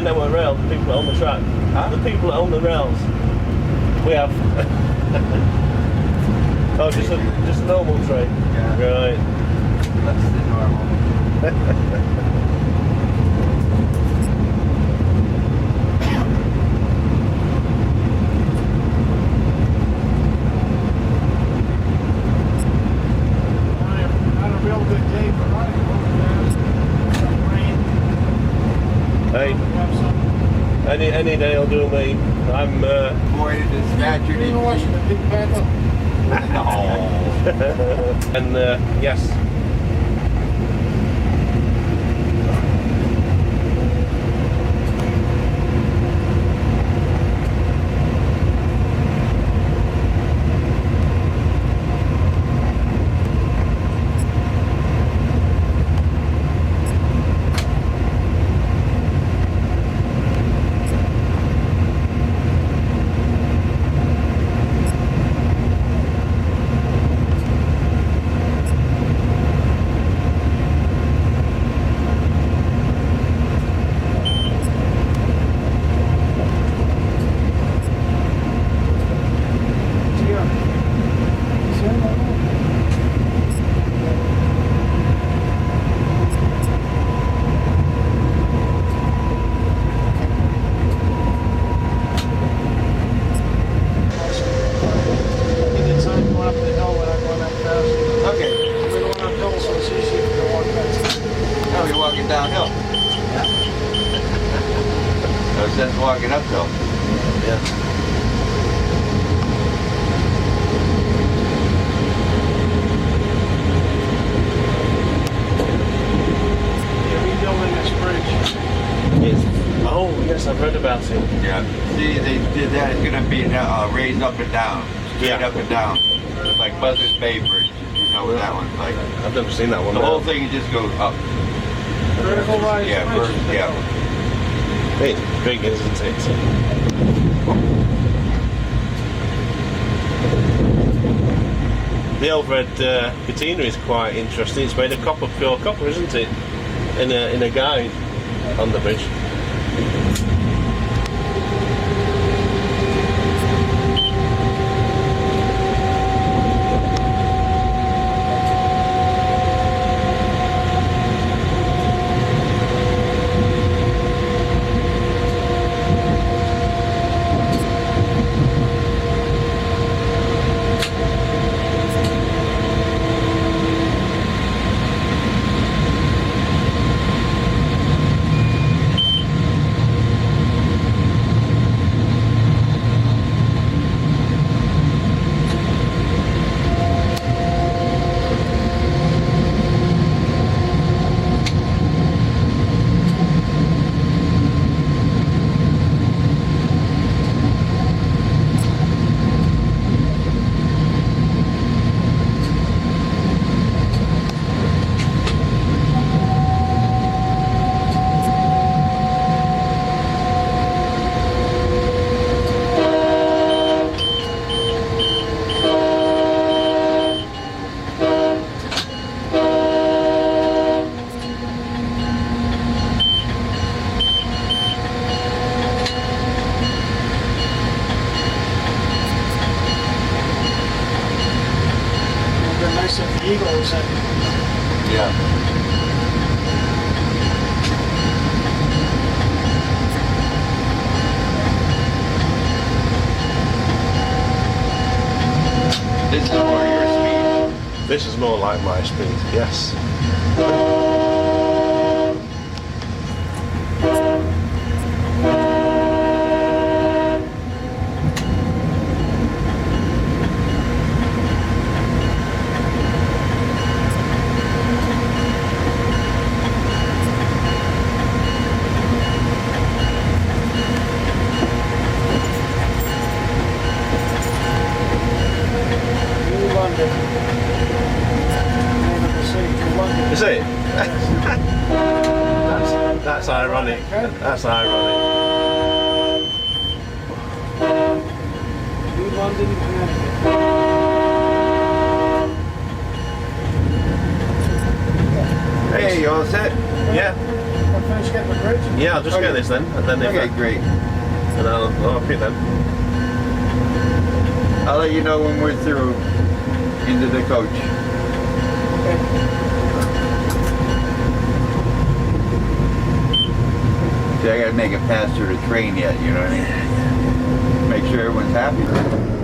network rail, the people that own the track. Huh? The people that own the rails. We have. Oh, just a normal train. Yeah. Right. That's the normal. Had a real good day for riding over there. Some rain. Hey, Have some. any day will do me. I'm. Boy, the dispatcher You even watching the Big Panther? No. And yes. Downhill. No sense walking uphill. Yeah. They're rebuilding this bridge. Oh yes, I've read about it. Yeah. See, they did that. It's going to be raised up and down, straight up and down, like Buzzards Bay Bridge. You know what that one's like. I've never seen that one. The whole thing just goes up. Vertical rise Yeah, bridge. yeah. It's big, isn't it? The overhead patina is quite interesting. It's made of copper, pure copper, isn't it? In a guide on the bridge. Nice if the Eagles and Yeah. This is more your speed. This is more like my speed, yes. New London. Name of the city, New London. Is it? That's ironic. That's ironic. New London, Connecticut. Hey, you all set? Yeah. I finished getting the bridge. Yeah, I'll just Okay. get this then, and then Okay, great. and I'll pick then. I'll let you know when we're through into the coach. See, I gotta make it past through the train yet, you know what I mean? Make sure everyone's happy.